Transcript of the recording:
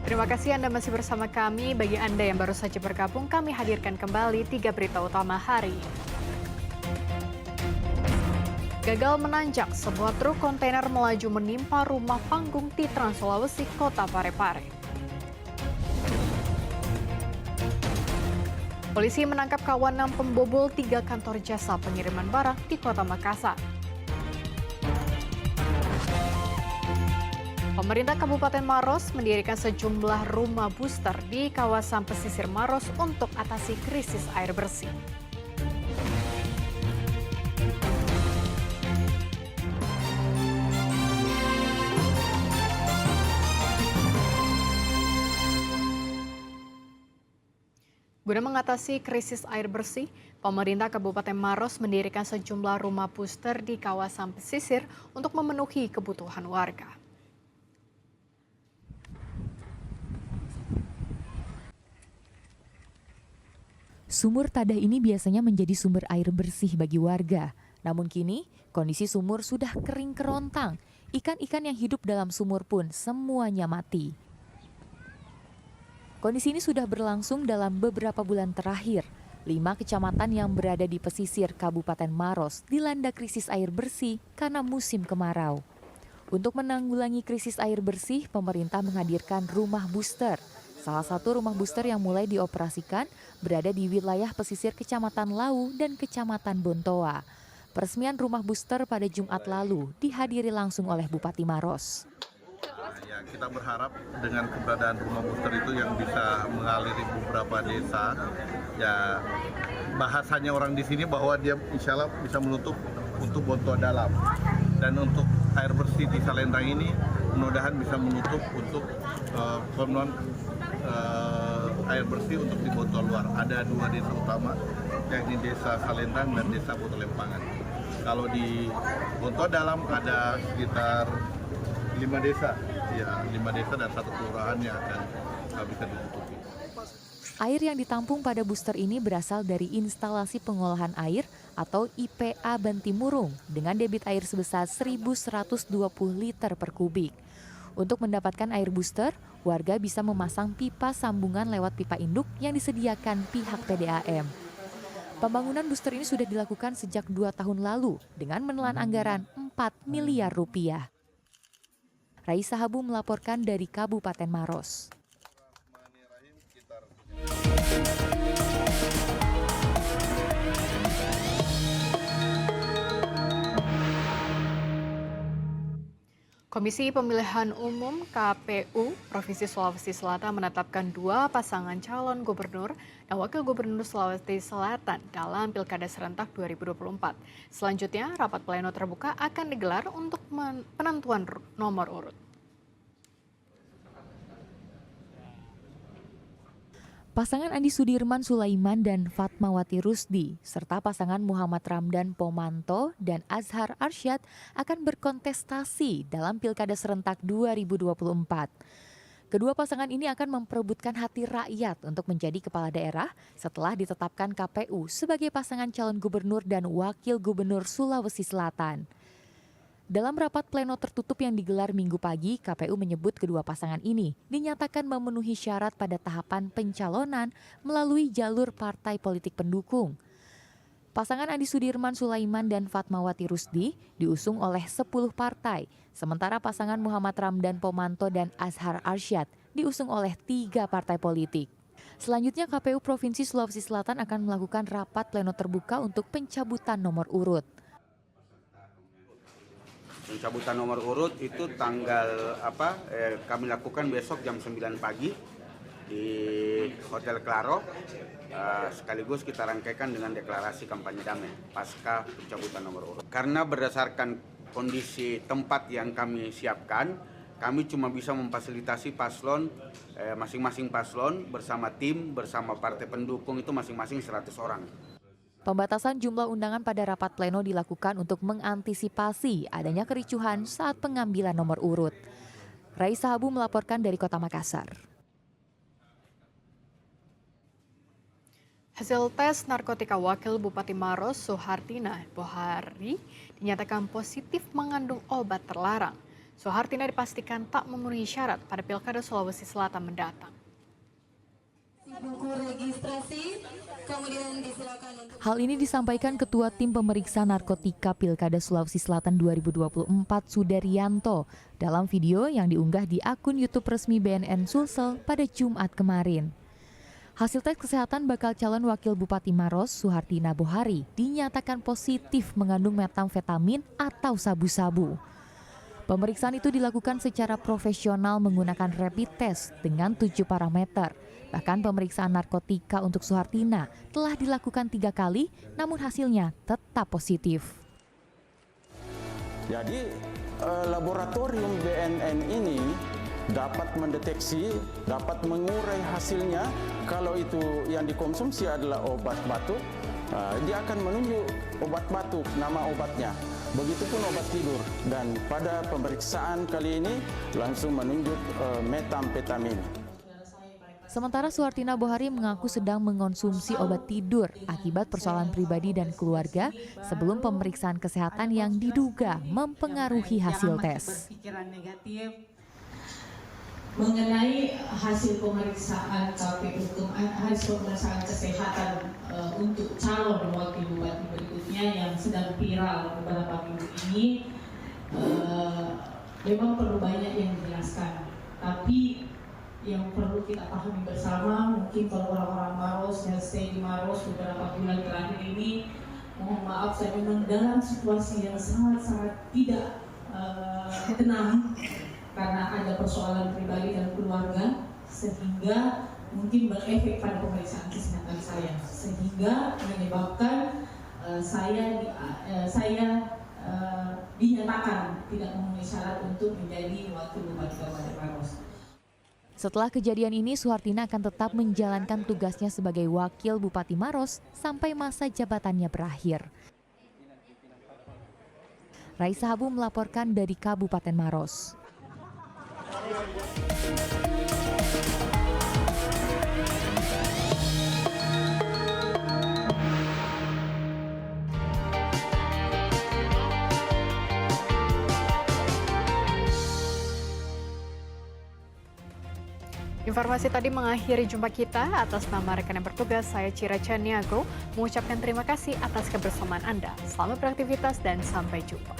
Terima kasih Anda masih bersama kami. Bagi Anda yang baru saja bergabung, kami hadirkan kembali 3 berita utama hari ini. Gagal menanjak, sebuah truk kontainer melaju menimpa rumah panggung di Trans Sulawesi, Kota Parepare. Polisi menangkap kawanan pembobol 3 kantor jasa pengiriman barang di Kota Makassar. Pemerintah Kabupaten Maros mendirikan sejumlah rumah booster di kawasan pesisir Maros untuk atasi krisis air bersih. Guna mengatasi krisis air bersih, pemerintah Kabupaten Maros mendirikan sejumlah rumah booster di kawasan pesisir untuk memenuhi kebutuhan warga. Sumur Tadah ini biasanya menjadi sumber air bersih bagi warga. Namun kini, kondisi sumur sudah kering kerontang. Ikan-ikan yang hidup dalam sumur pun semuanya mati. Kondisi ini sudah berlangsung dalam beberapa bulan terakhir. 5 kecamatan yang berada di pesisir Kabupaten Maros dilanda krisis air bersih karena musim kemarau. Untuk menanggulangi krisis air bersih, pemerintah menghadirkan rumah booster. Salah satu rumah booster yang mulai dioperasikan berada di wilayah pesisir Kecamatan Lau dan Kecamatan Bontoa. Peresmian rumah booster pada Jumat lalu dihadiri langsung oleh Bupati Maros. Ya, kita berharap dengan keberadaan rumah booster itu yang bisa mengaliri beberapa desa. Ya, bahasanya orang di sini bahwa dia insya Allah bisa menutup untuk Bontoa dalam. Dan untuk air bersih di Salendang ini mudah-mudahan bisa menutup untuk pemenuhan air bersih untuk di Bontoa luar. Ada 2 desa utama, yakni Desa Salendang dan Desa Boto Lempangan. Kalau di Bontoa dalam ada sekitar 5 desa, ya 5 desa dan 1 kelurahan yang akan bisa ditutupi. Air yang ditampung pada booster ini berasal dari instalasi pengolahan air atau IPA Bantimurung dengan debit air sebesar 1.120 liter per kubik. Untuk mendapatkan air booster, warga bisa memasang pipa sambungan lewat pipa induk yang disediakan pihak PDAM. Pembangunan booster ini sudah dilakukan sejak 2 tahun lalu dengan menelan anggaran 4 miliar rupiah. Raisa Habu melaporkan dari Kabupaten Maros. Komisi Pemilihan Umum KPU Provinsi Sulawesi Selatan menetapkan 2 pasangan calon gubernur dan wakil gubernur Sulawesi Selatan dalam Pilkada Serentak 2024. Selanjutnya, rapat pleno terbuka akan digelar untuk penentuan nomor urut. Pasangan Andi Sudirman Sulaiman dan Fatmawati Rusdi, serta pasangan Muhammad Ramdan Pomanto dan Azhar Arsyad akan berkontestasi dalam Pilkada Serentak 2024. Kedua pasangan ini akan memperebutkan hati rakyat untuk menjadi kepala daerah setelah ditetapkan KPU sebagai pasangan calon gubernur dan wakil gubernur Sulawesi Selatan. Dalam rapat pleno tertutup yang digelar Minggu pagi, KPU menyebut kedua pasangan ini dinyatakan memenuhi syarat pada tahapan pencalonan melalui jalur partai politik pendukung. Pasangan Andi Sudirman Sulaiman dan Fatmawati Rusdi diusung oleh 10 partai, sementara pasangan Muhammad Ramdan Pomanto dan Azhar Arsyad diusung oleh 3 partai politik. Selanjutnya KPU Provinsi Sulawesi Selatan akan melakukan rapat pleno terbuka untuk pencabutan nomor urut. Pencabutan nomor urut itu kami lakukan besok jam 9 pagi di Hotel Claro, sekaligus kita rangkaikan dengan deklarasi kampanye damai pasca pencabutan nomor urut. Karena berdasarkan kondisi tempat yang kami siapkan, kami cuma bisa memfasilitasi paslon, masing-masing paslon bersama tim, bersama partai pendukung itu masing-masing 100 orang. Pembatasan jumlah undangan pada rapat pleno dilakukan untuk mengantisipasi adanya kericuhan saat pengambilan nomor urut. Raisa Habu melaporkan dari Kota Makassar. Hasil tes narkotika Wakil Bupati Maros Suhartina Bohari dinyatakan positif mengandung obat terlarang. Suhartina dipastikan tak memenuhi syarat pada Pilkada Sulawesi Selatan mendatang. Buku registrasi, kemudian disilakan untuk... Hal ini disampaikan Ketua Tim Pemeriksa Narkotika Pilkada Sulawesi Selatan 2024 Sudaryanto dalam video yang diunggah di akun YouTube resmi BNN Sulsel pada Jumat kemarin. Hasil tes kesehatan bakal calon Wakil Bupati Maros Suhartina Bohari dinyatakan positif mengandung metamfetamin atau sabu-sabu. Pemeriksaan itu dilakukan secara profesional menggunakan rapid test dengan 7 parameter. Bahkan pemeriksaan narkotika untuk Suhartina telah dilakukan 3 kali, namun hasilnya tetap positif. Jadi laboratorium BNN ini dapat mendeteksi, dapat mengurai hasilnya. Kalau itu yang dikonsumsi adalah obat batuk, dia akan menunjuk obat batuk, nama obatnya. Begitupun obat tidur. Dan pada pemeriksaan kali ini langsung menunjuk metamfetamin. Sementara Suhartina Bohari mengaku sedang mengonsumsi obat tidur akibat persoalan pribadi dan keluarga sebelum pemeriksaan kesehatan yang diduga mempengaruhi hasil tes. Mengenai hasil pemeriksaan KPU, hasil pemeriksaan kesehatan untuk calon wakil bupati berikutnya yang sedang viral beberapa minggu ini, memang perlu banyak yang dijelaskan. Tapi yang perlu kita pahami bersama, mungkin kalau orang-orang Maros yang stay di Maros beberapa bulan terakhir ini, mohon maaf, saya memang dalam situasi yang sangat-sangat tidak tenang. Karena ada persoalan pribadi dan keluarga, sehingga mungkin berefek pada pemeriksaan kesehatan saya, sehingga menyebabkan saya dinyatakan tidak memenuhi syarat untuk menjadi wakil bupati Kabupaten Maros. Setelah kejadian ini, Suhartina akan tetap menjalankan tugasnya sebagai Wakil Bupati Maros sampai masa jabatannya berakhir. Raisa Habu melaporkan dari Kabupaten Maros. Informasi tadi mengakhiri jumpa kita. Atas nama rekan yang bertugas, saya Cira Caniago mengucapkan terima kasih atas kebersamaan Anda. Selamat beraktivitas dan sampai jumpa.